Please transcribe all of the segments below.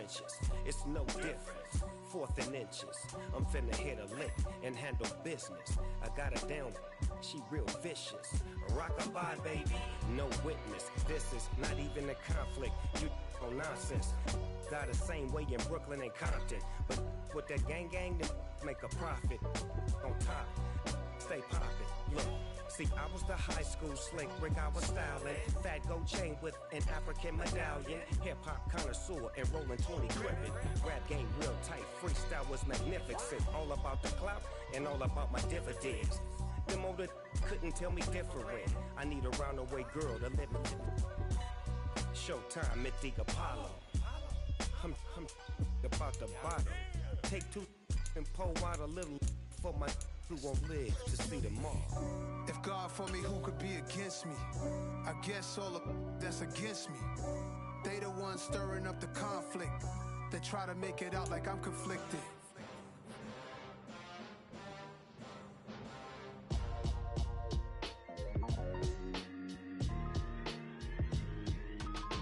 trenches. It's no difference. 4th and inches. I'm finna hit a lick and handle business. I got her down, she real vicious. Rockabye, baby, no witness. This is not even a conflict. You on nonsense. Got the same way in Brooklyn and Compton. But with that gang, then make a profit. On top, stay poppin'. Look. See, I was the high school slick Rick, I was styling. Fat gold chain with an African medallion. Hip-hop connoisseur and rolling 20 gripping. Rap game real tight, freestyle was magnificent. All about the clout and all about my dividends. Them older couldn't tell me different. I need a roundaway girl to let me. Showtime at the Apollo. I'm about the bottom. Take 2 and pour out a little for my who won't live to see tomorrow. If God for me, who could be against me? I guess all of that's against me. They the ones stirring up the conflict. They try to make it out like I'm conflicted.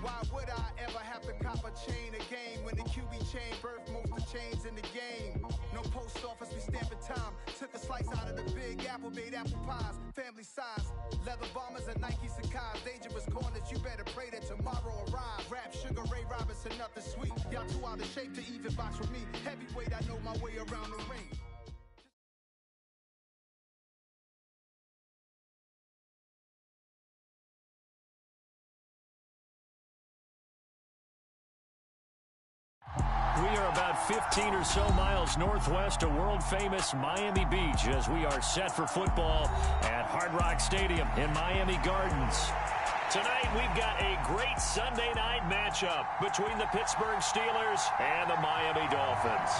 Why would I ever have to cop a chain a game when the QB chain birthed most of the chains in the game? No post office, we stamping time. Took a slice out of the big apple, made apple pies, family size. Leather bombers and Nike Sacai's. Dangerous corners, you better pray that tomorrow arrives. Rap, Sugar Ray Robinson, nothing sweet. Y'all too out of shape to even box with me. Heavyweight, I know my way around the ring. We are about 15 or so miles northwest of world-famous Miami Beach as we are set for football at Hard Rock Stadium in Miami Gardens. Tonight, we've got a great Sunday night matchup between the Pittsburgh Steelers and the Miami Dolphins.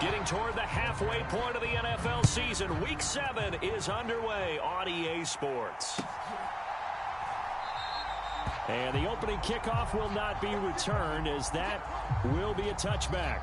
Getting toward the halfway point of the NFL season, Week 7 is underway on EA Sports. And the opening kickoff will not be returned, as that will be a touchback.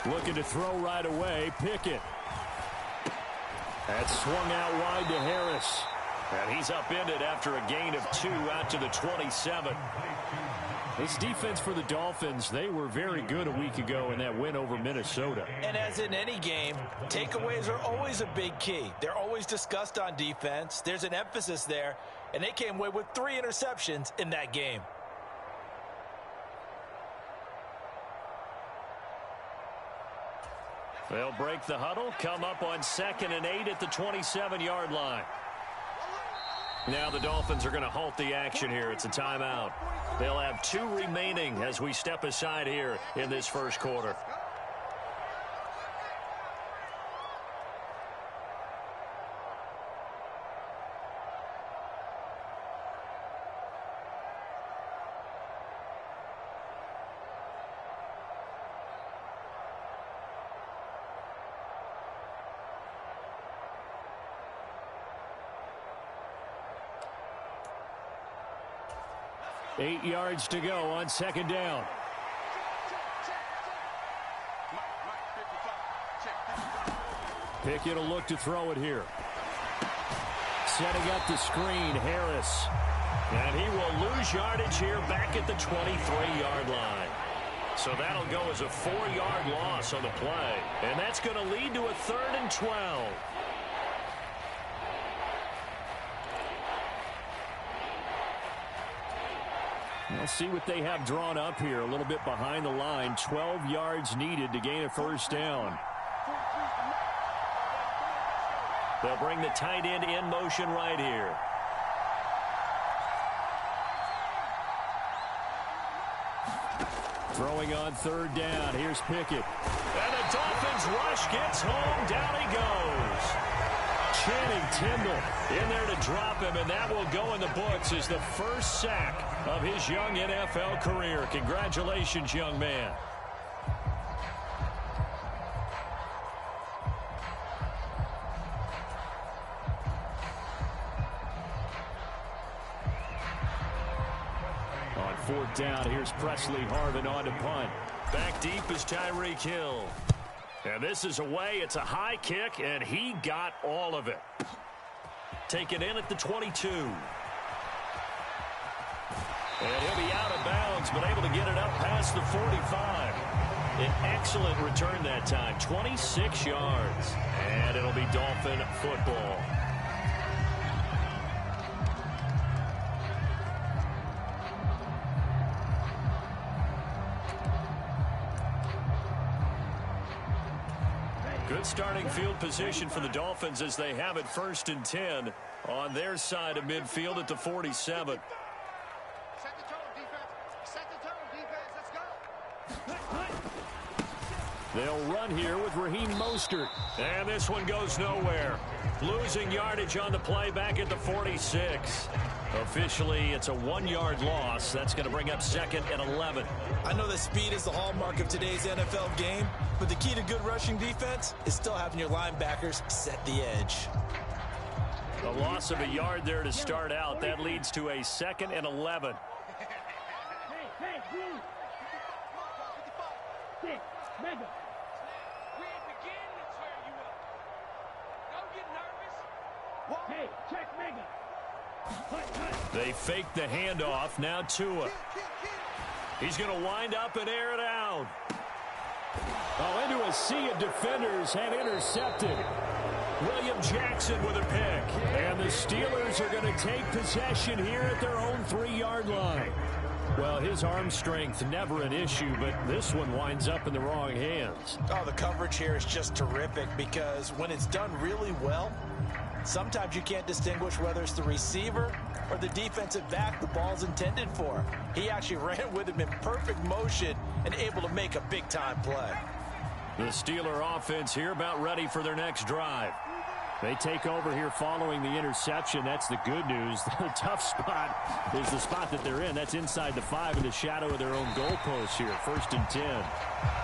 Looking to throw right away, Pickett. That's swung out wide to Harris. And he's upended after a gain of 2 out to the 27. This defense for the Dolphins, they were very good a week ago in that win over Minnesota. And as in any game, takeaways are always a big key. They're always discussed on defense. There's an emphasis there, and they came away with 3 interceptions in that game. They'll break the huddle, come up on 2nd and 8 at the 27-yard line. Now the Dolphins are going to halt the action here. It's a timeout. They'll have 2 remaining as we step aside here in this first quarter. Eight yards to go on 2nd down. Pickett will look to throw it here. Setting up the screen, Harris. And he will lose yardage here back at the 23-yard line. So that'll go as a 4-yard loss on the play. And that's going to lead to a 3rd and 12. We'll see what they have drawn up here a little bit behind the line. 12 yards needed to gain a first down. They'll bring the tight end in motion right here. Throwing on third down. Here's Pickett. And the Dolphins rush gets home. Down he goes. Channing Tindall in there to drop him, and that will go in the books as the first sack of his young NFL career. Congratulations, young man. On fourth down, here's Presley Harvin on to punt. Back deep is Tyreek Hill. And this is away. It's a high kick, and he got all of it. Taken in at the 22. And he'll be out of bounds, but able to get it up past the 45. An excellent return that time, 26 yards. And it'll be Dolphin football. Good starting field position for the Dolphins as they have it 1st and 10 on their side of midfield at the 47. Set the tone, defense. Set the tone, defense. Let's go. They'll run here with Raheem Mostert. And this one goes nowhere. Losing yardage on the play back at the 46. Officially, it's a 1-yard loss. That's going to bring up 2nd and 11. I know that speed is the hallmark of today's NFL game, but the key to good rushing defense is still having your linebackers set the edge. A loss of a yard there to start out. That leads to a 2nd and 11. Hey, check Mega. They fake the handoff. Now Tua. He's going to wind up and air it out. Oh, into a sea of defenders and intercepted. William Jackson with a pick. And the Steelers are going to take possession here at their own 3-yard line. Well, his arm strength never an issue, but this one winds up in the wrong hands. Oh, the coverage here is just terrific because when it's done really well, sometimes you can't distinguish whether it's the receiver or the defensive back the ball's intended for. He actually ran with him in perfect motion and able to make a big-time play. The Steeler offense here about ready for their next drive. They take over here following the interception. That's the good news. The tough spot is the spot that they're in. That's inside the 5 in the shadow of their own goalpost here. 1st and 10.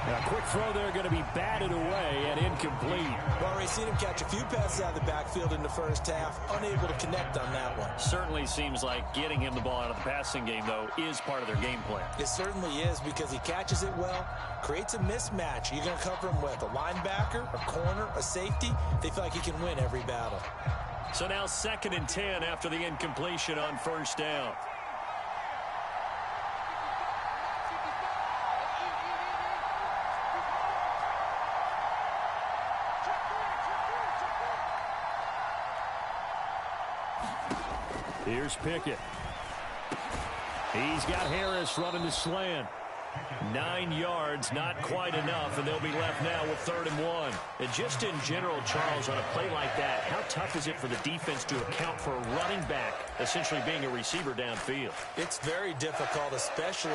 A quick throw there going to be batted away and incomplete. Well, we've seen him catch a few passes out of the backfield in the first half. Unable to connect on that one. Certainly seems like getting him the ball out of the passing game, though, is part of their game plan. It certainly is because he catches it well, creates a mismatch. You're going to cover him with a linebacker, a corner, a safety. They feel like he can win every battle. So now 2nd and 10 after the incompletion on 1st down. Here's Pickett. He's got Harris running the slant. 9 yards, not quite enough, and they'll be left now with 3rd and 1. And just in general, Charles, on a play like that, how tough is it for the defense to account for a running back essentially being a receiver downfield? It's very difficult, especially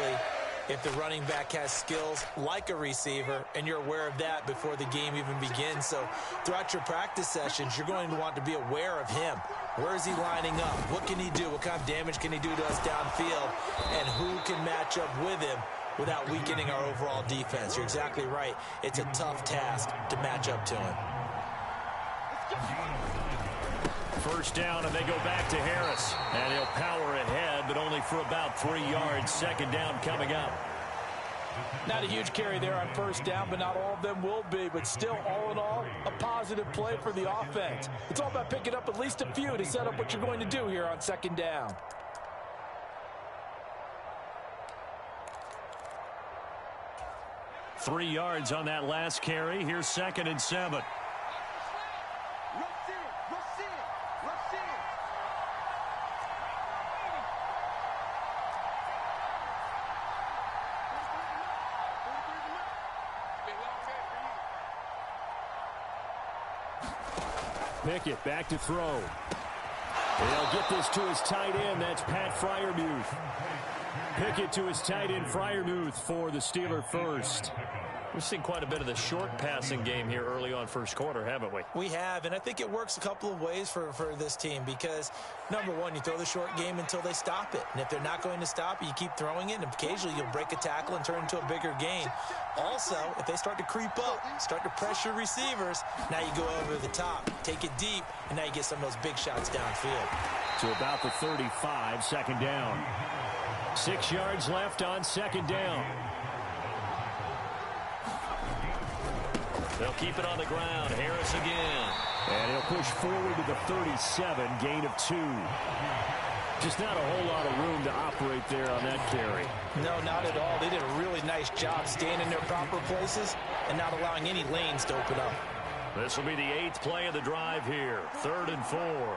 if the running back has skills like a receiver, and you're aware of that before the game even begins. So throughout your practice sessions, you're going to want to be aware of him. Where is he lining up? What can he do? What kind of damage can he do to us downfield? And who can match up with him without weakening our overall defense? You're exactly right. It's a tough task to match up to him. 1st down, and they go back to Harris. And he'll power ahead, but only for about 3 yards. 2nd down coming up. Not a huge carry there on 1st down, but not all of them will be. But still, all in all, a positive play for the offense. It's all about picking up at least a few to set up what you're going to do here on 2nd down. Three yards on that last carry. Here's 2nd and 7. Pickett back to throw. They'll get this to his tight end. That's Pat Freiermuth. Pickett to his tight end Freiermuth for the Steeler first. We've seen quite a bit of the short passing game here early on first quarter, haven't we? We have, and I think it works a couple of ways for this team because, number one, you throw the short game until they stop it. And if they're not going to stop it, you keep throwing it, and occasionally you'll break a tackle and turn it into a bigger gain. Also, if they start to creep up, start to pressure receivers, now you go over the top, take it deep, and now you get some of those big shots downfield. To about the 35, second down. 6 yards left on second down. They'll keep it on the ground. Harris again. And he'll push forward to the 37, gain of 2. Just not a whole lot of room to operate there on that carry. No, not at all. They did a really nice job staying in their proper places and not allowing any lanes to open up. This will be the 8th play of the drive here. 3rd and 4.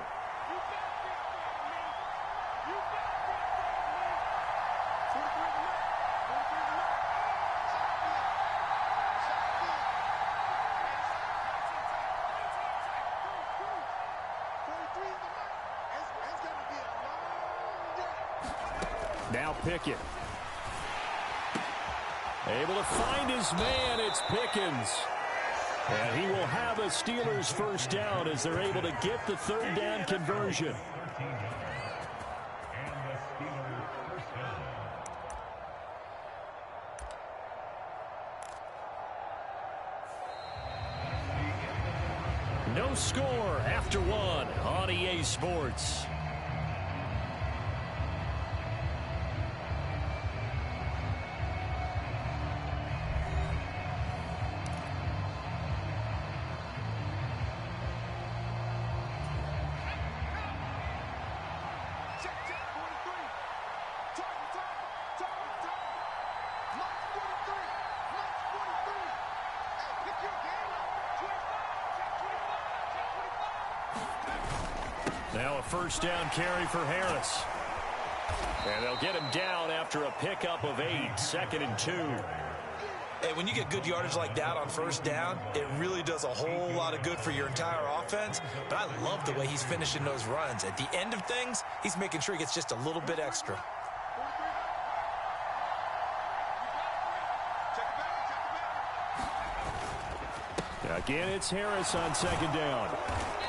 Now Pickett. Able to find his man. It's Pickens. And he will have a Steelers first down as they're able to get the 3rd down conversion. No score after 1 on EA Sports. Now a first down carry for Harris. And they'll get him down after a pickup of 8, 2nd and 2. Hey, when you get good yardage like that on first down, it really does a whole lot of good for your entire offense. But I love the way he's finishing those runs. At the end of things, he's making sure he gets just a little bit extra. Again, it's Harris on 2nd down.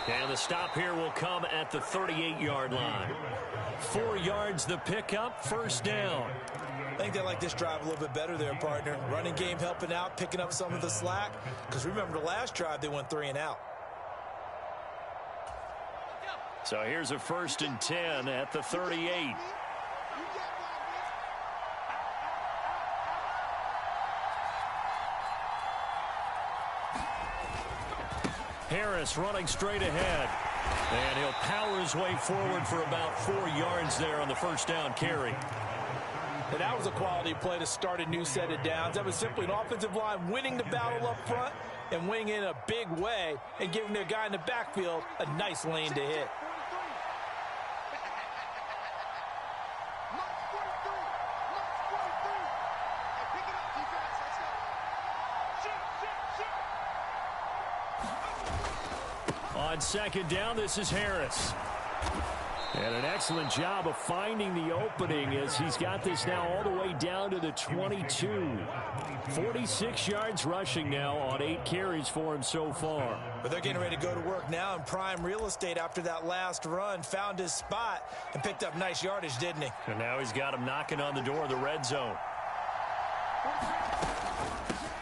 And the stop here will come at the 38-yard line. 4 yards the pickup, first down. I think they like this drive a little bit better there, partner. Running game helping out, picking up some of the slack. Because remember, the last drive, they went 3 and out. So here's a 1st and 10 at the 38. Harris running straight ahead. And he'll power his way forward for about 4 yards there on the first down carry. And that was a quality play to start a new set of downs. That was simply an offensive line winning the battle up front and winning in a big way and giving their guy in the backfield a nice lane to hit. On 2nd down, this is Harris. And an excellent job of finding the opening as he's got this now all the way down to the 22. 46 yards rushing now on 8 carries for him so far. But they're getting ready to go to work now in prime real estate after that last run. Found his spot and picked up nice yardage, didn't he? And now he's got him knocking on the door of the red zone.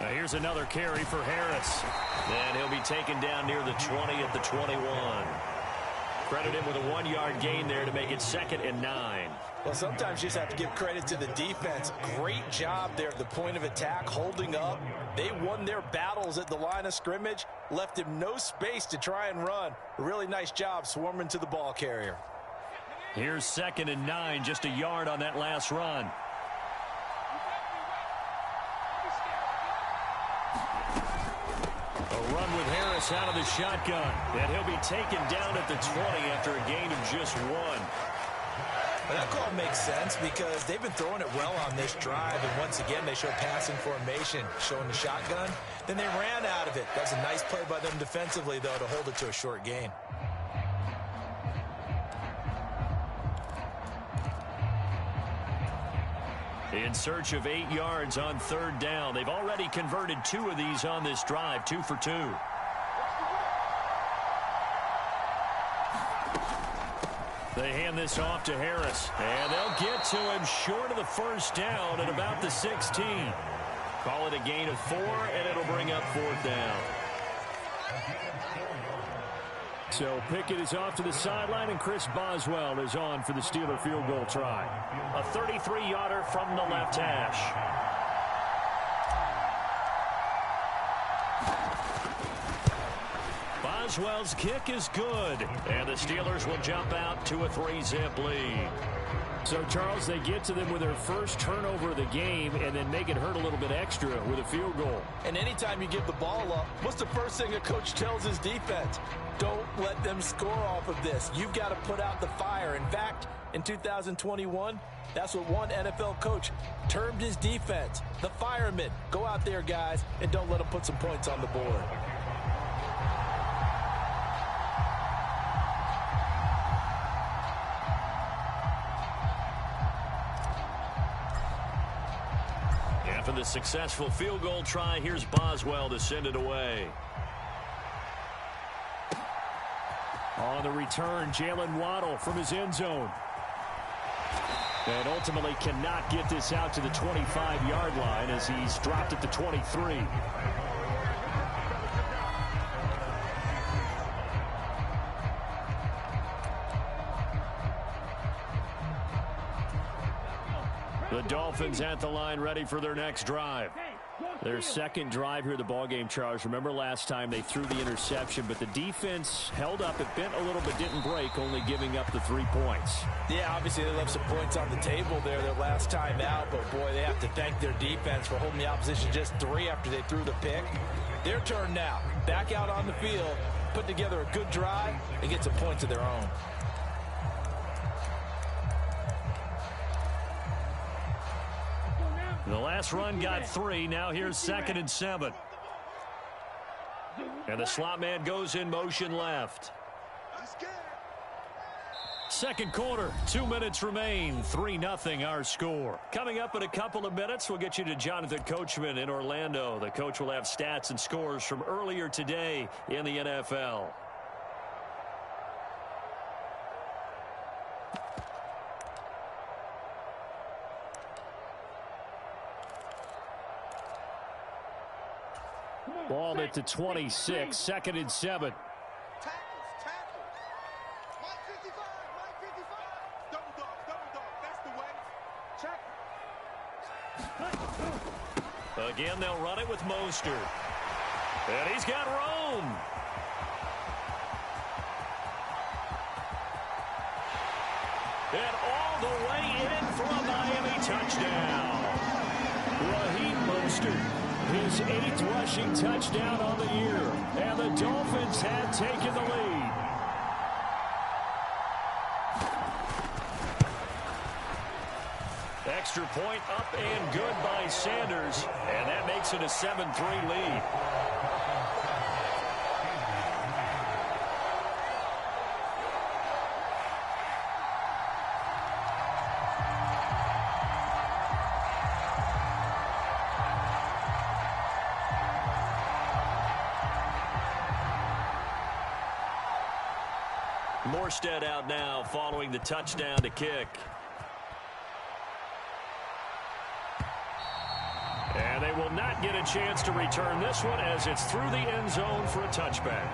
Now here's another carry for Harris. And he'll be taken down near the 20 at the 21. Credit him with a 1-yard gain there to make it 2nd and 9. Well, sometimes you just have to give credit to the defense. Great job there at the point of attack, holding up. They won their battles at the line of scrimmage, left him no space to try and run. A really nice job swarming to the ball carrier. Here's 2nd and 9, just a yard on that last run. Run with Harris out of the shotgun. And he'll be taken down at the 20 after a gain of just 1. Well, that call makes sense because they've been throwing it well on this drive. And once again, they show passing formation, showing the shotgun. Then they ran out of it. That was a nice play by them defensively, though, to hold it to a short gain. in search of 8 yards on 3rd down. They've already converted 2 of these on this drive, 2 for 2. They hand this off to Harris, and they'll get to him short of the 1st down at about the 16. Call it a gain of 4, and it'll bring up 4th down. So Pickett is off to the sideline, and Chris Boswell is on for the Steeler field goal try. A 33-yarder from the left hash. Boswell's kick is good, and the Steelers will jump out to a 3-zip lead. So, Charles, they get to them with their first turnover of the game and then make it hurt a little bit extra with a field goal. And anytime you give the ball up, what's the first thing a coach tells his defense? Don't let them score off of this. You've got to put out the fire. In fact, in 2021, that's what one NFL coach termed his defense, the firemen. Go out there, guys, and don't let them put some points on the board. For the successful field goal try, here's Boswell to send it away. On the return, Jalen Waddle from his end zone. And ultimately cannot get this out to the 25-yard line as he's dropped at the 23. The Dolphins at the line, ready for their next drive. Their second drive here of the ballgame, Charles. Remember last time they threw the interception, but the defense held up. It bent a little but didn't break, only giving up the 3 points. Yeah, obviously they left some points on the table there their last time out, but boy, they have to thank their defense for holding the opposition just 3 after they threw the pick. Their turn now. Back out on the field, put together a good drive, and get some points of their own. The last run got 3. Now here's 2nd and 7. And the slot man goes in motion left. Second quarter, 2 minutes remain. 3-0 our score. Coming up in a couple of minutes, we'll get you to Jonathan Coachman in Orlando. The coach will have stats and scores from earlier today in the NFL. Ball at the 26, 2nd and 7. Again, they'll run it with Mostert. And he's got Rome. And all the way in for a Miami touchdown. Raheem Mostert, his 8th rushing touchdown on the year. And the Dolphins have taken the lead. Extra point up and good by Sanders. And that makes it a 7-3 lead. Morstead out now following the touchdown to kick. And they will not get a chance to return this one as it's through the end zone for a touchback.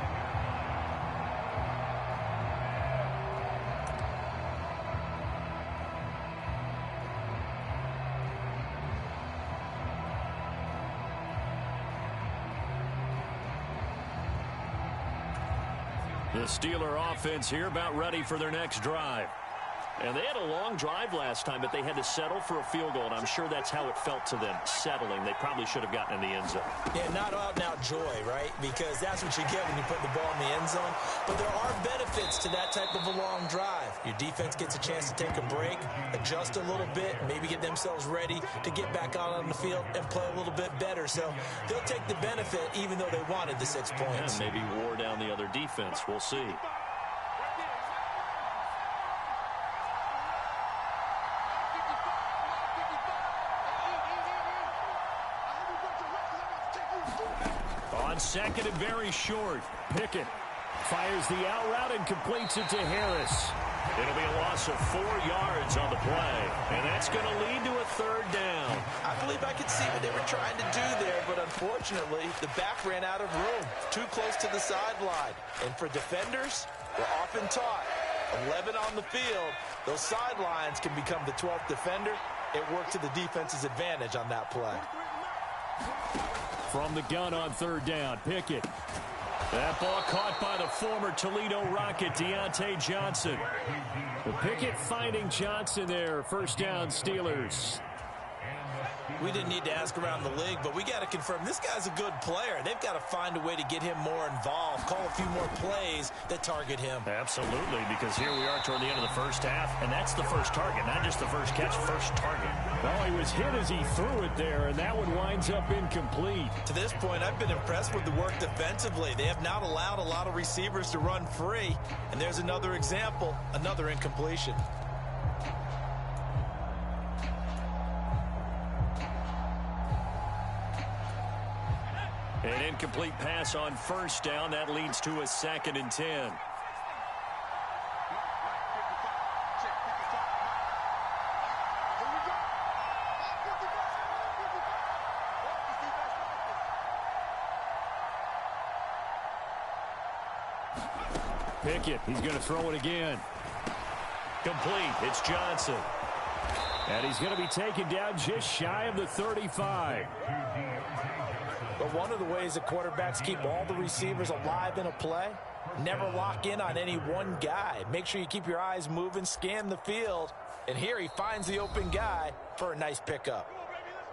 The Steeler offense here about ready for their next drive. And they had a long drive last time, but they had to settle for a field goal, and I'm sure that's how it felt to them, settling. They probably should have gotten in the end zone. Yeah, not out-and-out joy, right? Because that's what you get when you put the ball in the end zone. But there are benefits to that type of a long drive. Your defense gets a chance to take a break, adjust a little bit, maybe get themselves ready to get back out on the field and play a little bit better. So they'll take the benefit even though they wanted the 6 points. Yeah, maybe wore down the other defense. We'll see. On second and very short, Pickett fires the out route and completes it to Harris. It'll be a loss of 4 yards on the play, and that's going to lead to a third down. I believe I could see what they were trying to do there, but unfortunately, the back ran out of room, too close to the sideline. And for defenders, we're often taught, 11 on the field, those sidelines can become the 12th defender. It worked to the defense's advantage on that play. From the gun on third down, Pickett. That ball caught by the former Toledo Rocket, Deontay Johnson. The Pickett finding Johnson there. First down, Steelers. We didn't need to ask around the league, but we got to confirm this guy's a good player. They've got to find a way to get him more involved, call a few more plays that target him. Absolutely, because here we are toward the end of the first half, and that's the first target, not just the first catch, first target. Well, he was hit as he threw it there, and that one winds up incomplete. To this point, I've been impressed with the work defensively. They have not allowed a lot of receivers to run free, and there's another example, another incompletion. An incomplete pass on first down. That leads to a 2nd and 10. Pickett, he's going to throw it again. Complete. It's Johnson. And he's going to be taken down just shy of the 35. But one of the ways that quarterbacks keep all the receivers alive in a play, never lock in on any one guy. Make sure you keep your eyes moving, scan the field. And here he finds the open guy for a nice pickup.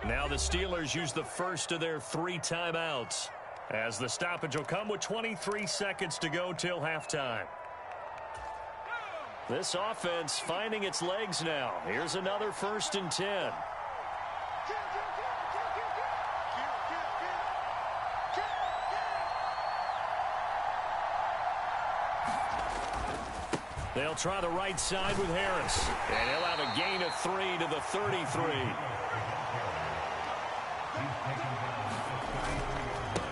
Now the Steelers use the first of their 3 timeouts, as the stoppage will come with 23 seconds to go till halftime. This offense finding its legs now. Here's another 1st and 10. They'll try the right side with Harris. And he'll have a gain of 3 to the 33.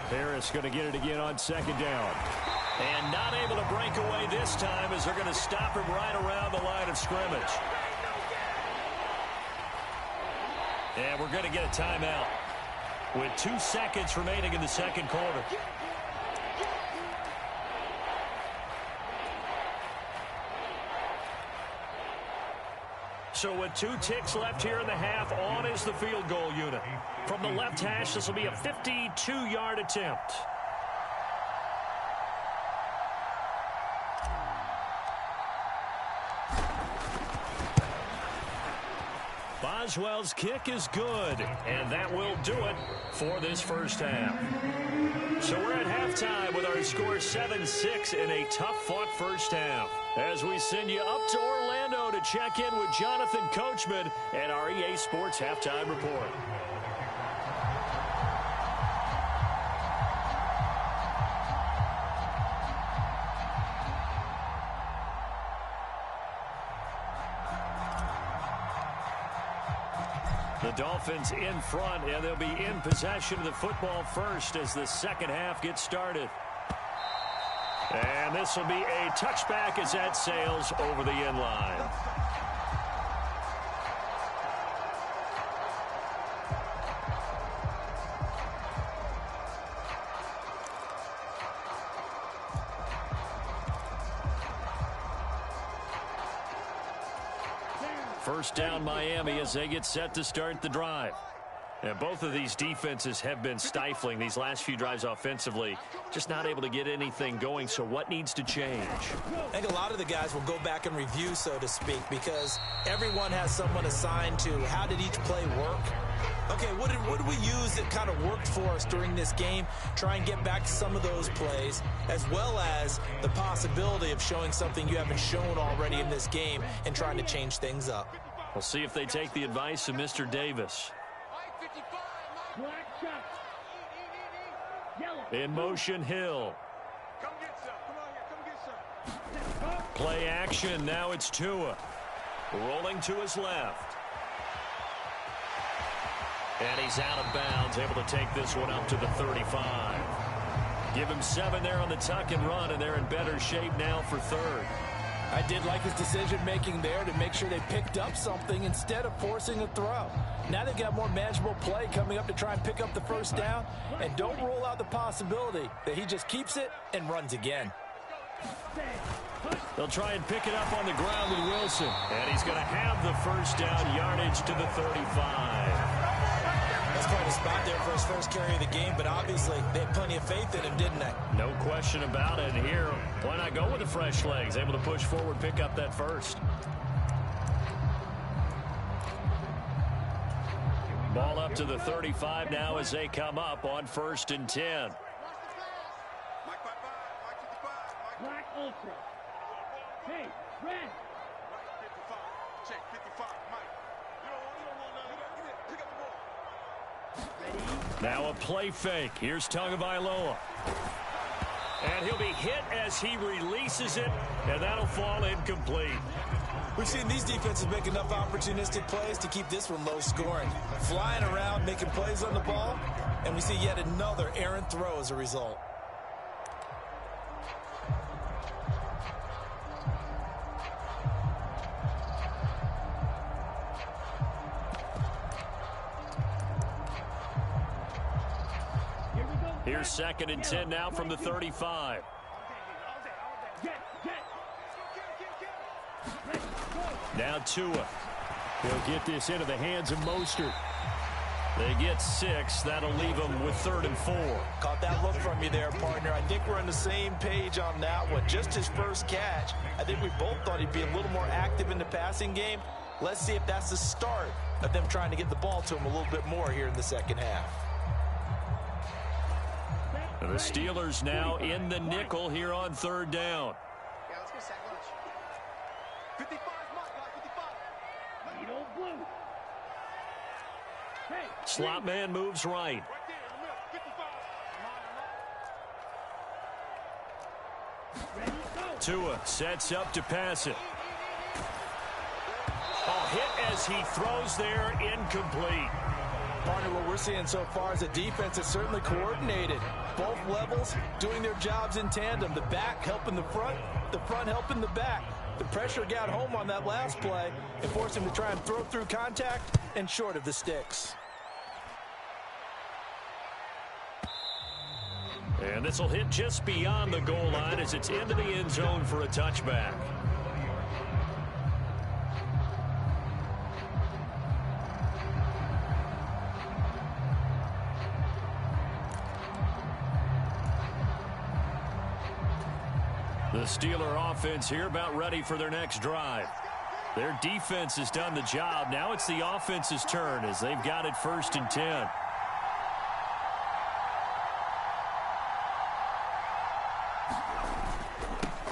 Harris going to get it again on 2nd down. And not able to break away this time as they're going to stop him right around the line of scrimmage. And we're going to get a timeout with 2 seconds remaining in the second quarter. So with 2 ticks left here in the half, on is the field goal unit. From the left hash, this will be a 52-yard attempt. Boswell's kick is good, and that will do it for this first half. So we're at halftime with our score 7-6 in a tough-fought first half, as we send you up to Orlando to check in with Jonathan Coachman and our EA Sports Halftime Report. The Dolphins in front, and they'll be in possession of the football first as the second half gets started. And this will be a touchback as that sails over the end line. First down Miami as they get set to start the drive. And both of these defenses have been stifling these last few drives offensively. Just not able to get anything going, so what needs to change? I think a lot of the guys will go back and review, so to speak, because everyone has someone assigned to how did each play work. Okay, what did we use that kind of worked for us during this game? Try and get back to some of those plays, as well as the possibility of showing something you haven't shown already in this game and trying to change things up. We'll see if they take the advice of Mr. Davis. In motion, Hill. Play action. Now it's Tua. Rolling to his left. And he's out of bounds, able to take this one up to the 35. Give him 7 there on the tuck and run, and they're in better shape now for third. I did like his decision-making there to make sure they picked up something instead of forcing a throw. Now they've got more manageable play coming up to try and pick up the first down, and don't rule out the possibility that he just keeps it and runs again. They'll try and pick it up on the ground with Wilson, and he's going to have the first down, yardage to the 35. That's quite a spot there for his first carry of the game, but obviously they had plenty of faith in him, didn't they? No question about it. Here, why not go with the fresh legs? Able to push forward, pick up that first. Ball up to the 35 now as they come up on 1st and 10. Black Ultra. Hey, red. Check 55, Mike. You don't want none. Pick up the ball. Now a play fake. Here's Tagovailoa. And he'll be hit as he releases it, and that'll fall incomplete. We've seen these defenses make enough opportunistic plays to keep this one low scoring. Flying around, making plays on the ball, and we see yet another errant throw as a result. Here's 2nd and 10 now from the 35. Now Tua. He'll get this into the hands of Mostert. They get 6. That'll leave them with 3rd and 4. Caught that look from you there, partner. I think we're on the same page on that one. Just his first catch. I think we both thought he'd be a little more active in the passing game. Let's see if that's the start of them trying to get the ball to him a little bit more here in the second half. The Steelers now in the nickel here on 3rd down. Yeah, let's go sack lunch. 55 mark, 55. Need old blue. Hey, Slot man moves right. ready, go. Tua sets up to pass it. Hit as he throws there, incomplete. Partner, what we're seeing so far is a defense that's certainly coordinated. Both levels doing their jobs in tandem. The back helping the front helping the back. The pressure got home on that last play and forced him to try and throw through contact and short of the sticks. And this will hit just beyond the goal line as it's into the end zone for a touchback. The Steeler offense here about ready for their next drive. Their defense has done the job. Now it's the offense's turn as they've got it 1st and 10.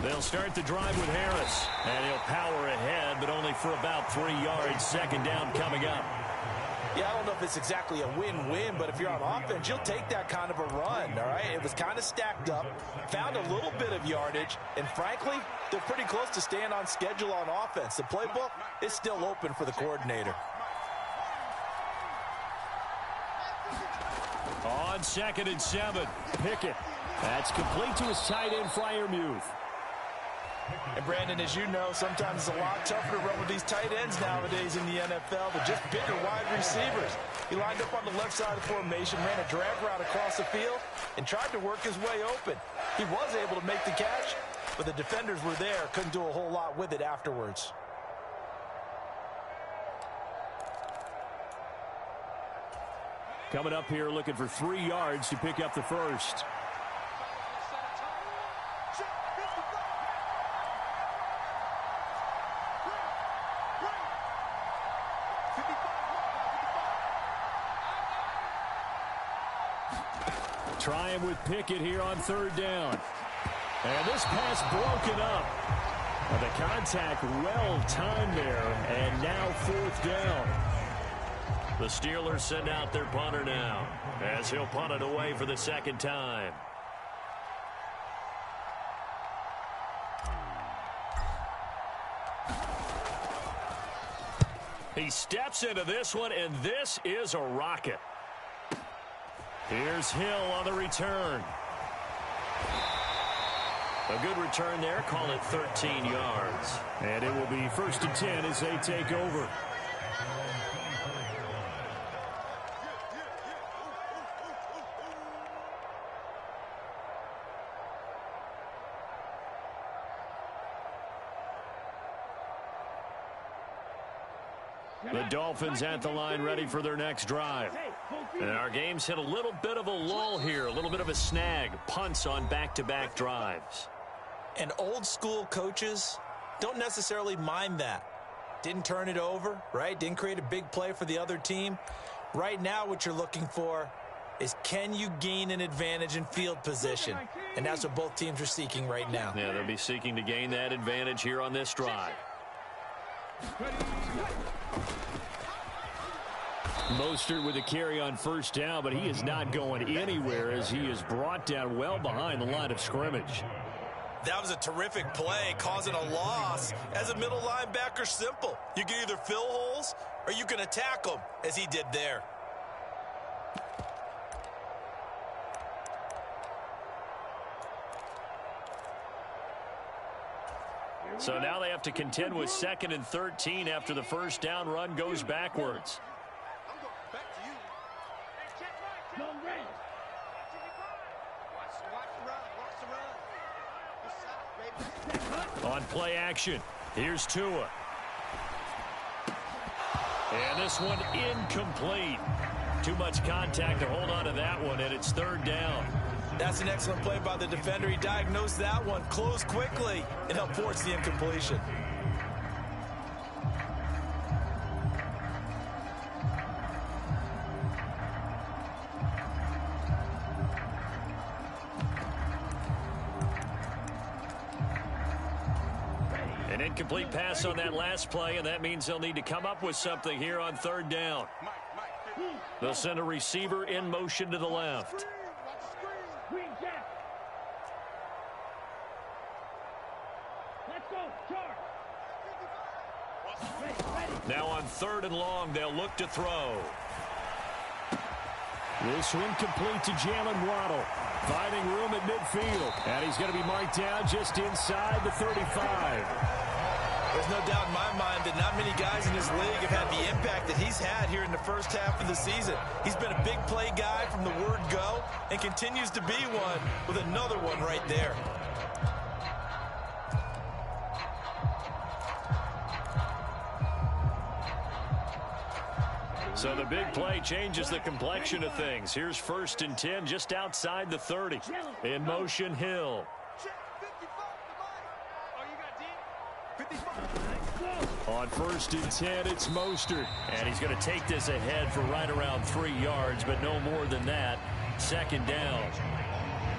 They'll start the drive with Harris. And he'll power ahead, but only for about 3 yards. 2nd down coming up. Yeah, I don't know if it's exactly a win-win, but if you're on offense, you'll take that kind of a run, all right? It was kind of stacked up, found a little bit of yardage, and frankly, they're pretty close to staying on schedule on offense. The playbook is still open for the coordinator. On 2nd and 7, Pickett. That's complete to his tight end, Freiermuth. And Brandon, as you know, sometimes it's a lot tougher to run with these tight ends nowadays in the NFL. They're just bigger wide receivers. He lined up on the left side of the formation, ran a drag route across the field, and tried to work his way open. He was able to make the catch, but the defenders were there, couldn't do a whole lot with it afterwards. Coming up here looking for 3 yards to pick up the first. Trying with Pickett here on 3rd down. And this pass broken up. The contact well timed there. And now 4th down. The Steelers send out their punter now as he'll punt it away for the 2nd time. He steps into this one, and this is a rocket. Here's Hill on the return. A good return there. Call it 13 yards. And it will be 1st and 10 as they take over. The Dolphins at the line ready for their next drive. And our game's hit a little bit of a lull here, a little bit of a snag. Punts on back-to-back drives. And old school coaches don't necessarily mind that. Didn't turn it over, right? Didn't create a big play for the other team. Right now what you're looking for is, can you gain an advantage in field position? And that's what both teams are seeking right now. Yeah, they'll be seeking to gain that advantage here on this drive. Mostert with a carry on 1st down, but he is not going anywhere as he is brought down well behind the line of scrimmage. That was a terrific play, causing a loss. As a middle linebacker, simple. You can either fill holes or you can attack them, as he did there. So now they have to contend with 2nd and 13 after the 1st down run goes backwards. On play action, here's Tua. And this one incomplete. Too much contact to hold on to that one, and it's 3rd down. That's an excellent play by the defender. He diagnosed that one, closed quickly, and helped force the incompletion. An incomplete pass on that last play, and that means they'll need to come up with something here on 3rd down. They'll send a receiver in motion to the left. Now on 3rd and long, they'll look to throw. This one complete to Jalen Waddle. Finding room at midfield. And he's going to be marked down just inside the 35. There's no doubt in my mind that not many guys in this league have had the impact that he's had here in the 1st half of the season. He's been a big play guy from the word go and continues to be one with another one right there. So the big play changes the complexion of things. Here's 1st and 10 just outside the 30. In motion, Hill. On 1st and 10, it's Mostert. And he's going to take this ahead for right around 3 yards, but no more than that. 2nd down.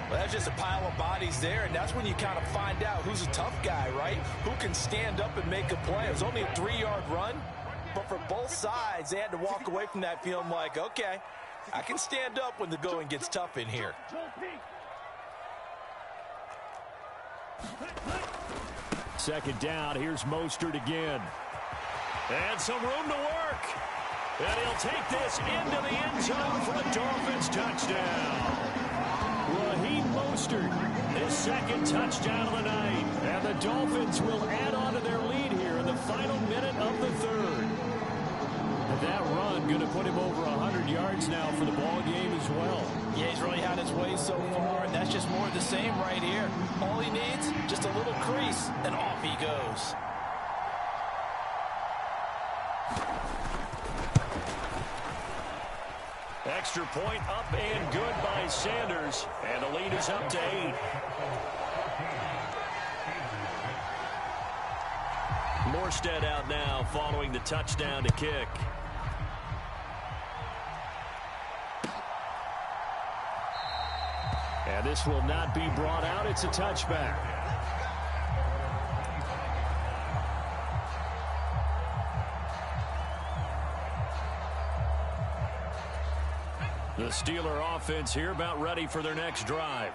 Well, that's just a pile of bodies there, and that's when you kind of find out who's a tough guy, right? Who can stand up and make a play. It was only a 3-yard run, but for both sides, they had to walk away from that feeling like, okay, I can stand up when the going gets tough in here. 2nd down, here's Mostert again. And some room to work. And he'll take this into the end zone for a Dolphins touchdown. Raheem Mostert, His 2nd touchdown of the night. and the Dolphins will add on to their lead here in the final minute of the 3rd. And that run going to put him over 100 yards now for the ball game as well. Yeah, he's really had his way so far, and that's just more of the same right here. All he needs, just a little crease, and off he goes. Extra point up and good by Sanders. And the lead is up to 8. Morstead out now following the touchdown to kick. And this will not be brought out. It's a touchback. The Steeler offense here about ready for their next drive.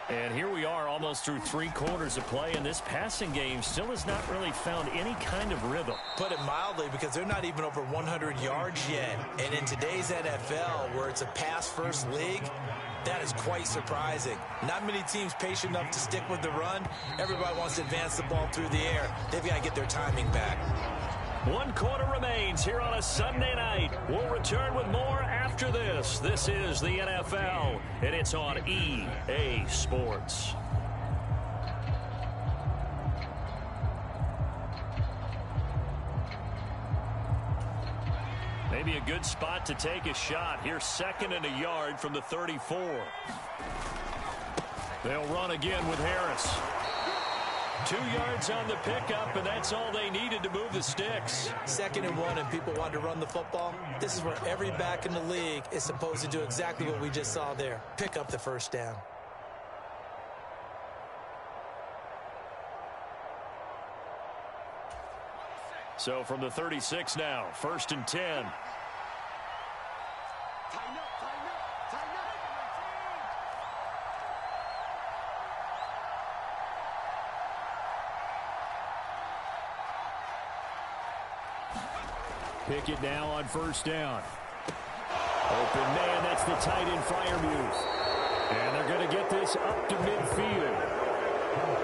And here we are almost through 3 quarters of play, and this passing game still has not really found any kind of rhythm. Put it mildly, because they're not even over 100 yards yet. And in today's NFL, where it's a pass-first league, that is quite surprising. Not many teams patient enough to stick with the run. Everybody wants to advance the ball through the air. They've got to get their timing back. 1 quarter remains here on a Sunday night. We'll return with more after this. This is the NFL, and it's on EA Sports. Maybe a good spot to take a shot. Here's 2nd and a yard from the 34. They'll run again with Harris. 2 yards on the pickup, and that's all they needed to move the sticks. 2nd and 1, and people want to run the football. This is where every back in the league is supposed to do exactly what we just saw there. Pick up the first down. So from the 36 now, 1st and 10. Pickett now on 1st down. Open man, that's the tight end Freiermuth. And they're going to get this up to midfield.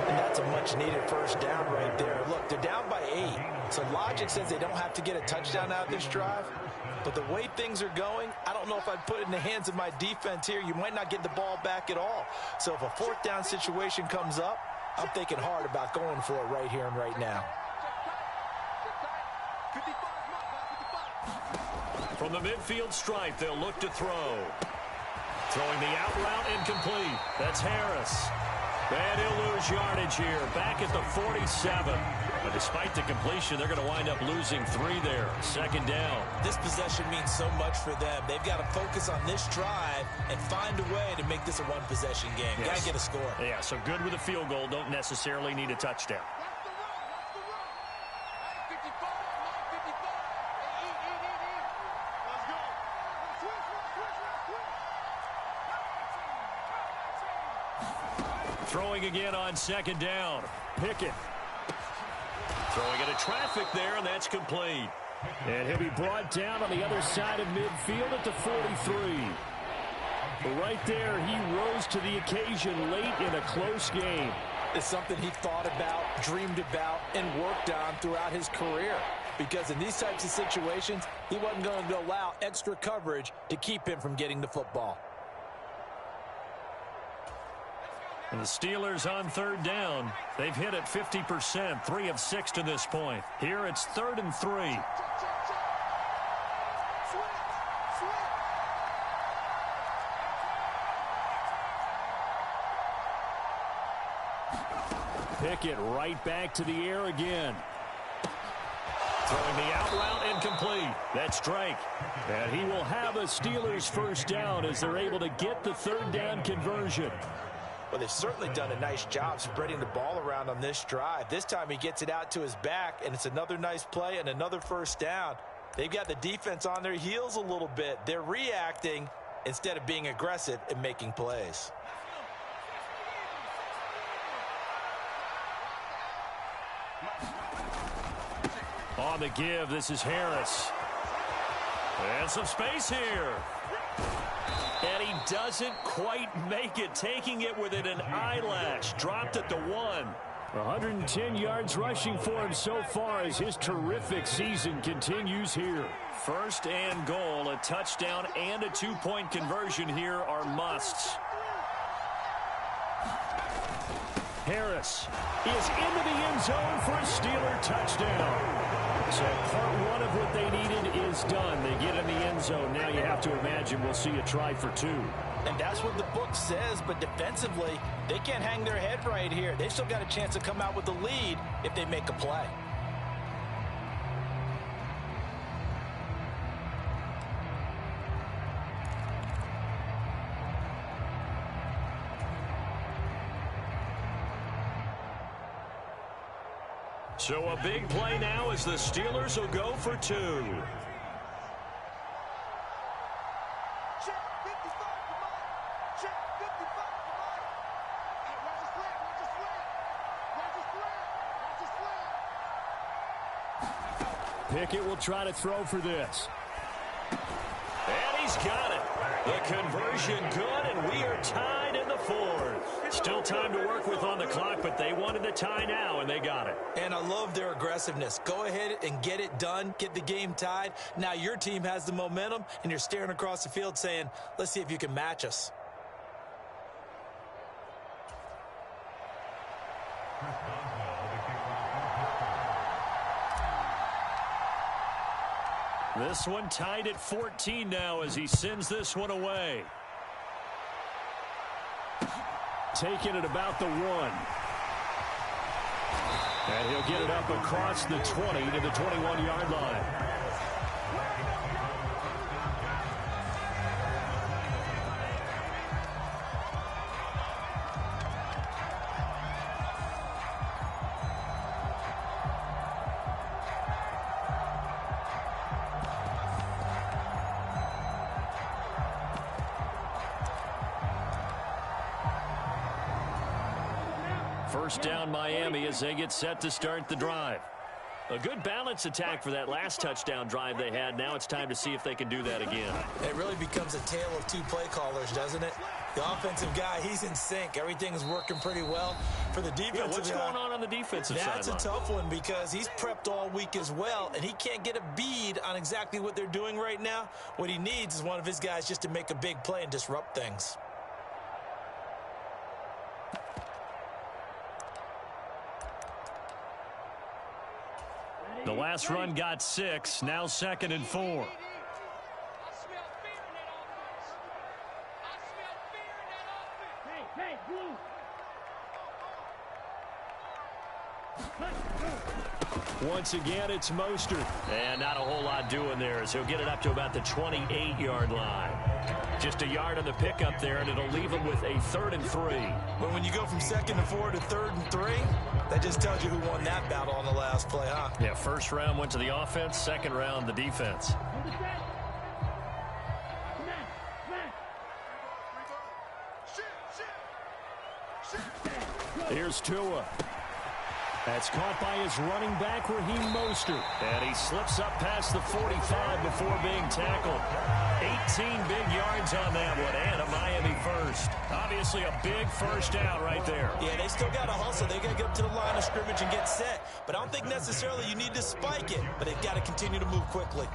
And that's a much-needed first down right there. Look, they're down by 8. So logic says they don't have to get a touchdown out of this drive. But the way things are going, I don't know if I'd put it in the hands of my defense here. You might not get the ball back at all. So if a 4th down situation comes up, I'm thinking hard about going for it right here and right now. From the midfield stripe, they'll look to throw. Throwing the out route incomplete. That's Harris. And he'll lose yardage here. Back at the 47. But despite the completion, they're going to wind up losing 3 there. 2nd down. This possession means so much for them. They've got to focus on this drive and find a way to make this a 1-possession game. Yes. Got to get a score. Yeah, so good with a field goal. Don't necessarily need a touchdown. Throwing again on 2nd down. Pickett. Throwing into traffic there, and that's complete. And he'll be brought down on the other side of midfield at the 43. But right there, he rose to the occasion late in a close game. It's something he thought about, dreamed about, and worked on throughout his career. Because in these types of situations, he wasn't going to allow extra coverage to keep him from getting the football. And the Steelers on 3rd down. They've hit it 50%, 3 of 6 to this point. Here it's 3rd and 3. Pickett right back to the air again. Throwing the out route incomplete. That's Drake. And he will have a Steelers first down as they're able to get the 3rd down conversion. Well, they've certainly done a nice job spreading the ball around on this drive. This time he gets it out to his back, and it's another nice play and another first down. They've got the defense on their heels a little bit. They're reacting instead of being aggressive and making plays. On the give, this is Harris. And some space here. And he doesn't quite make it, taking it within an eyelash. Dropped at the 1. 110 yards rushing for him so far as his terrific season continues here. 1st and goal, a touchdown and a 2-point conversion here are musts. Harris is into the end zone for a Steeler touchdown. So part 1 of what they needed is done. They get in the end zone. Now you have to imagine we'll see a try for 2. And that's what the book says, but defensively, they can't hang their head right here. They've still got a chance to come out with the lead if they make a play. So a big play now as the Steelers will go for 2. Pickett will try to throw for this. And he's got it. The conversion good, and we are tied in the fourth. Still time to work with on the clock, but they wanted the tie now, and they got it. And I love their aggressiveness. Go ahead and get it done. Get the game tied. Now your team has the momentum, and you're staring across the field saying, let's see if you can match us. This one tied at 14 now as he sends this one away. Taking it about the 1. And he'll get it up across the 20 to the 21-yard line. First down Miami as they get set to start the drive. A good balance attack for that last touchdown drive they had. Now it's time to see if they can do that again. It really becomes a tale of two play callers, doesn't it? The offensive guy, he's in sync. Everything's working pretty well. For the defensive guy, what's going on the defensive side? That's a tough one because he's prepped all week as well, and he can't get a bead on exactly what they're doing right now. What he needs is one of his guys just to make a big play and disrupt things. The last run got 6. Now 2nd and 4. Once again, it's Mostert. And not a whole lot doing there as he'll get it up to about the 28-yard line. Just a yard on the pickup there, and it'll leave him with a 3rd and 3. But when you go from 2nd and 4 to 3rd and 3, that just tells you who won that battle on the last play, huh? Yeah, first round went to the offense, second round the defense. Here's Tua. That's caught by his running back, Raheem Mostert. And he slips up past the 45 before being tackled. 18 big yards on that one, and a Miami first. Obviously a big first down right there. Yeah, they still got to hustle. They got to get up to the line of scrimmage and get set. But I don't think necessarily you need to spike it, but they've got to continue to move quickly.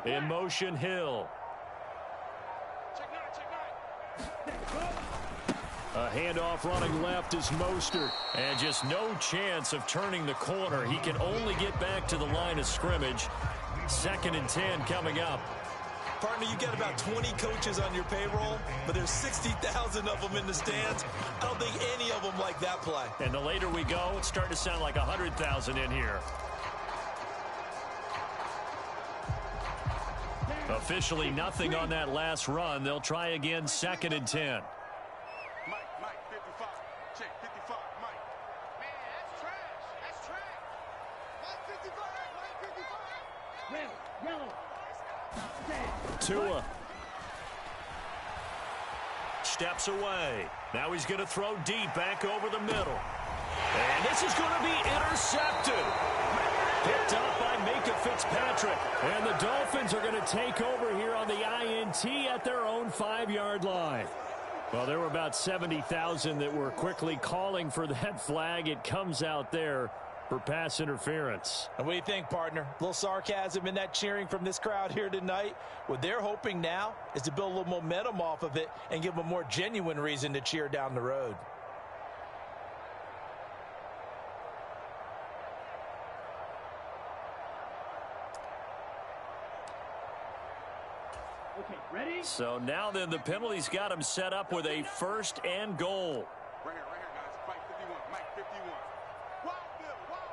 In motion, Hill. A handoff running left is Mostert. And just no chance of turning the corner. He can only get back to the line of scrimmage. 2nd and 10 coming up. Partner, you got about 20 coaches on your payroll, but there's 60,000 of them in the stands. I don't think any of them like that play. And the later we go, it's starting to sound like 100,000 in here. Officially nothing on that last run. They'll try again, 2nd and 10. Mike, 55. Check, 55, Mike. Man, that's trash. That's trash. Mike 55. Tua. Steps away. Now he's going to throw deep back over the middle. And this is going to be intercepted. Picked up by Micah Fitzpatrick. And the Dolphins are going to take over here on the INT at their own 5-yard line. Well, there were about 70,000 that were quickly calling for that flag. It comes out there for pass interference. And what do you think, partner? A little sarcasm in that cheering from this crowd here tonight. What they're hoping now is to build a little momentum off of it and give them a more genuine reason to cheer down the road. Okay, ready? So now then the penalty's got him set up with a 1st and goal. Right here, guys. Fight 51. Mike 51. Wild Bill, Wild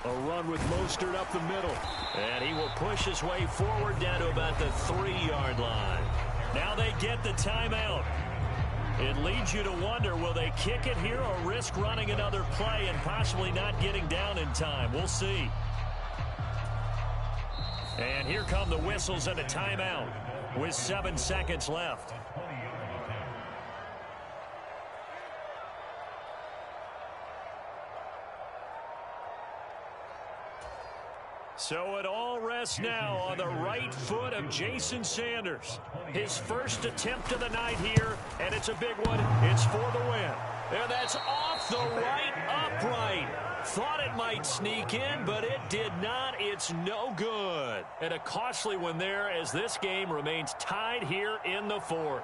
Bill. A run with Mostert up the middle. And he will push his way forward down to about the 3-yard line. Now they get the timeout. It leads you to wonder, will they kick it here or risk running another play and possibly not getting down in time? We'll see. And here come the whistles and a timeout with 7 seconds left. So it all rests now on the right foot of Jason Sanders. His first attempt of the night here, and it's a big one. It's for the win. And that's off the right upright. Thought it might sneak in, but it did not. It's no good. And a costly one there as this game remains tied here in the 4th.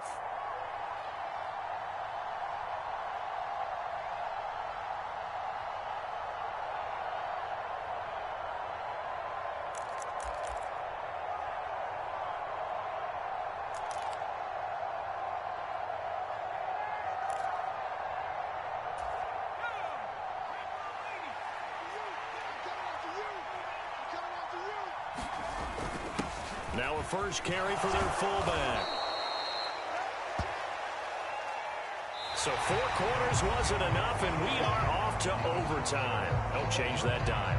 Now a first carry for their fullback. So 4 quarters wasn't enough, and we are off to overtime. Don't change that dime.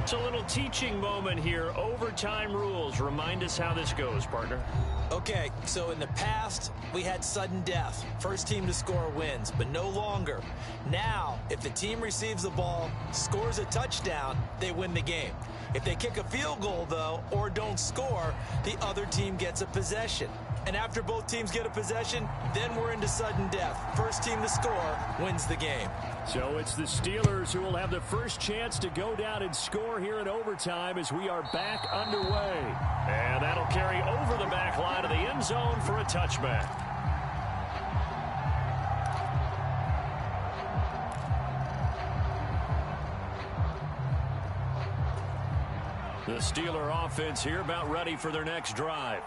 It's a little teaching moment here. Overtime rules. Remind us how this goes, partner. Okay, so in the past, we had sudden death. First team to score wins, but no longer. Now, if the team receives the ball, scores a touchdown, they win the game. If they kick a field goal, though, or don't score, the other team gets a possession. And after both teams get a possession, then we're into sudden death. First team to score wins the game. So it's the Steelers who will have the first chance to go down and score here in overtime as we are back underway. And that'll carry over the back line of the end zone for a touchback. The Steeler offense here about ready for their next drive.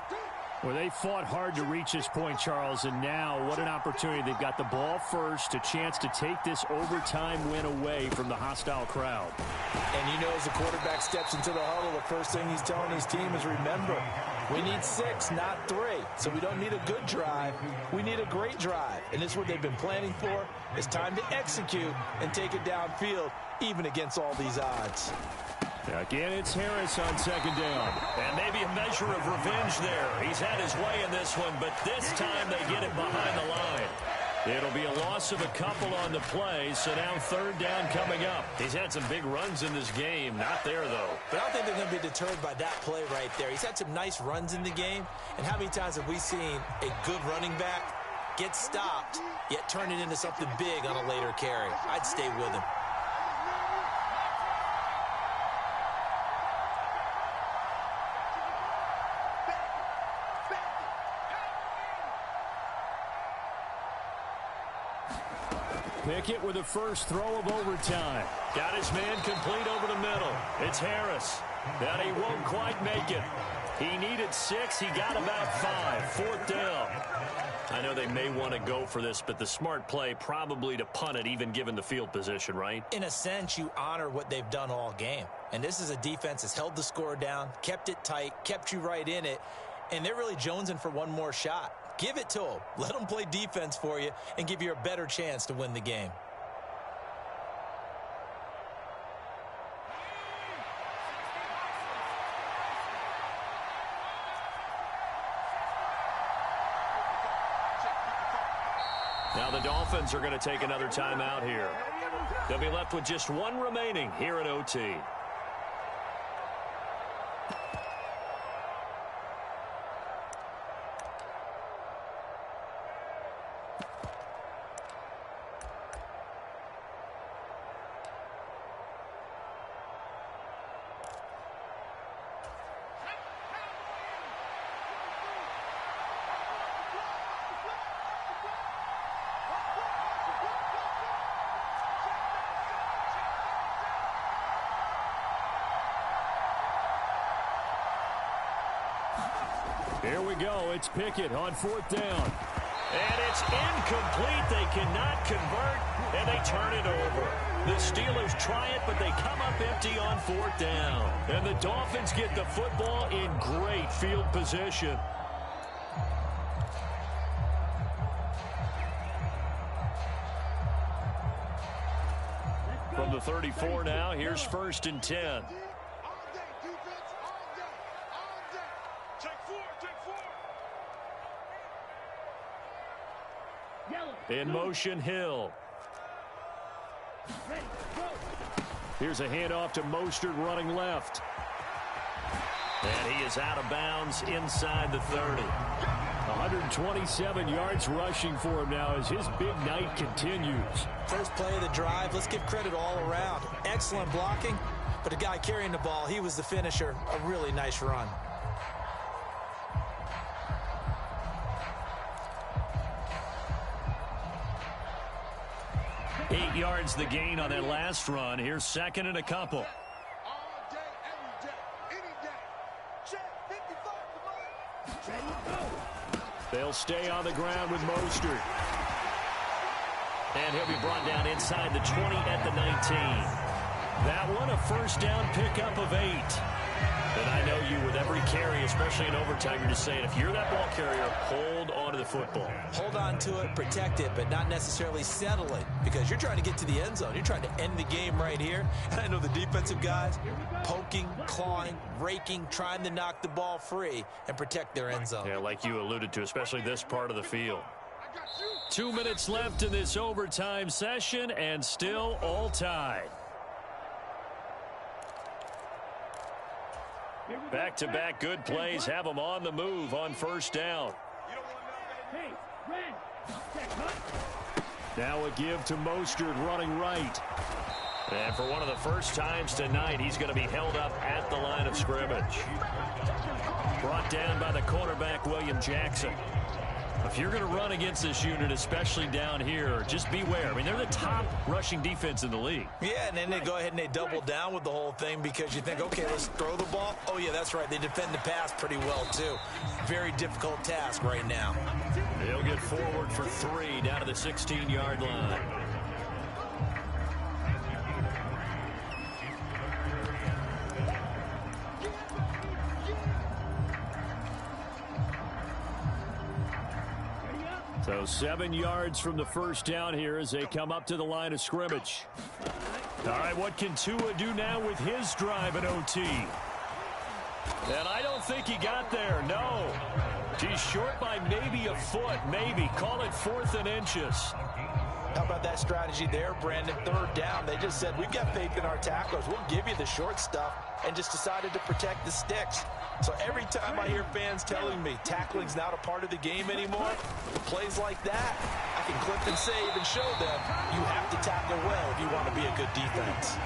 Well, they fought hard to reach this point, Charles, and now what an opportunity. They've got the ball first, a chance to take this overtime win away from the hostile crowd. And you know, as the quarterback steps into the huddle, the first thing he's telling his team is, remember, we need 6, not 3. So we don't need a good drive. We need a great drive. And this is what they've been planning for. It's time to execute and take it downfield, even against all these odds. Again, it's Harris on second down. And maybe a measure of revenge there. He's had his way in this one, but this time they get it behind the line. It'll be a loss of a couple on the play, so now third down coming up. He's had some big runs in this game. Not there, though. But I don't think they're going to be deterred by that play right there. He's had some nice runs in the game. And how many times have we seen a good running back get stopped, yet turn it into something big on a later carry? I'd stay with him. Pickett with the first throw of overtime. Got his man complete over the middle. It's Harris. That he won't quite make it. He needed 6. He got about 5. Fourth down. I know they may want to go for this, but the smart play probably to punt it, even given the field position, right? In a sense, you honor what they've done all game. And this is a defense that's held the score down, kept it tight, kept you right in it, and they're really jonesing for one more shot. Give it to them. Let them play defense for you and give you a better chance to win the game. Now the Dolphins are going to take another timeout here. They'll be left with just one remaining here at OT. Here we go. It's Pickett on fourth down. And it's incomplete. They cannot convert, and they turn it over. The Steelers try it, but they come up empty on 4th down. And the Dolphins get the football in great field position. From the 34 now, here's 1st and 10. In motion, Hill. Here's a handoff to Mostert running left. And he is out of bounds inside the 30. 127 yards rushing for him now as his big night continues. First play of the drive, let's give credit all around. Excellent blocking, but the guy carrying the ball, he was the finisher. A really nice run. Eight yards the gain on that last run. Here's 2nd and a couple. They'll stay on the ground with Mostert. And he'll be brought down inside the 20 at the 19. That one, a 1st down pickup of 8. And I know you, with every carry, especially in overtime, you're just saying, if you're that ball carrier, hold on to the football. Hold on to it, protect it, but not necessarily settle it, because you're trying to get to the end zone. You're trying to end the game right here. And I know the defensive guys poking, clawing, raking, trying to knock the ball free and protect their end zone. Yeah, like you alluded to, especially this part of the field. 2 minutes left in this overtime session, and still all tied. Back-to-back good plays have them on the move on 1st down. Now a give to Mostert running right. And for one of the first times tonight, he's going to be held up at the line of scrimmage. Brought down by the cornerback, William Jackson. If you're going to run against this unit, especially down here, just beware. I mean, they're the top rushing defense in the league. Yeah, and then they go ahead and they double down with the whole thing because you think, okay, let's throw the ball. Oh, yeah, that's right. They defend the pass pretty well, too. Very difficult task right now. They'll get forward for 3 down to the 16-yard line. So 7 yards from the 1st down here as they come up to the line of scrimmage. All right, what can Tua do now with his drive at OT? And I don't think he got there, no. He's short by maybe a foot, maybe. Call it 4th and inches. How about that strategy there, Brandon? 3rd down, they just said, we've got faith in our tacklers. We'll give you the short stuff, and just decided to protect the sticks. So every time I hear fans telling me tackling's not a part of the game anymore, plays like that, I can clip and save and show them you have to tackle well if you want to be a good defense.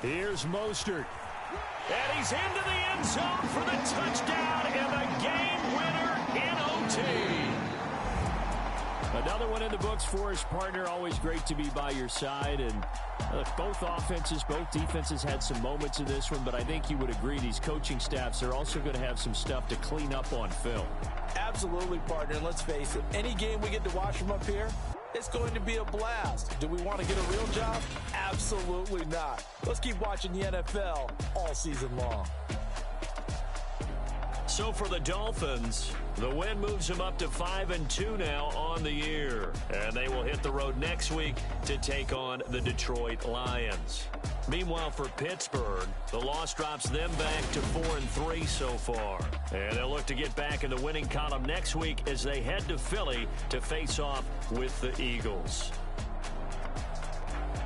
Here's Mostert. And he's into the end zone for the touchdown and the game winner in OT. Another one in the books for his partner. Always great to be by your side. And both offenses, both defenses had some moments in this one, but I think you would agree these coaching staffs are also going to have some stuff to clean up on film. Absolutely, partner. And let's face it, any game we get to watch from up here, it's going to be a blast. Do we want to get a real job? Absolutely not. Let's keep watching the NFL all season long. So for the Dolphins, the win moves them up to 5-2 now on the year. And they will hit the road next week to take on the Detroit Lions. Meanwhile, for Pittsburgh, the loss drops them back to 4-3 so far. And they'll look to get back in the winning column next week as they head to Philly to face off with the Eagles.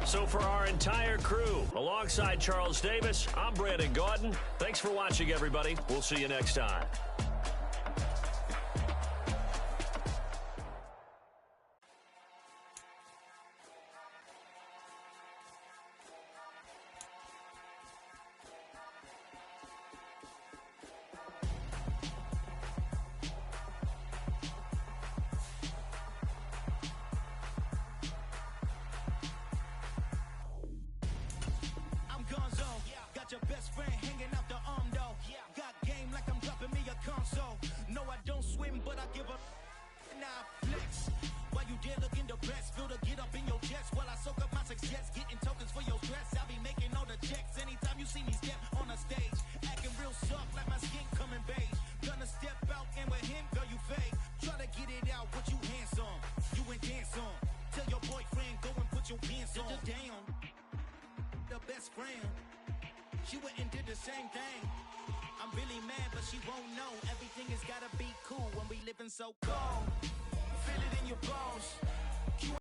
So for our entire crew, alongside Charles Davis, I'm Brandon Gaudin. Thanks for watching, everybody. We'll see you next time. Instagram. She went and did the same thing. I'm really mad, but she won't know. Everything has gotta be cool when we living so cold. Feel it in your bones.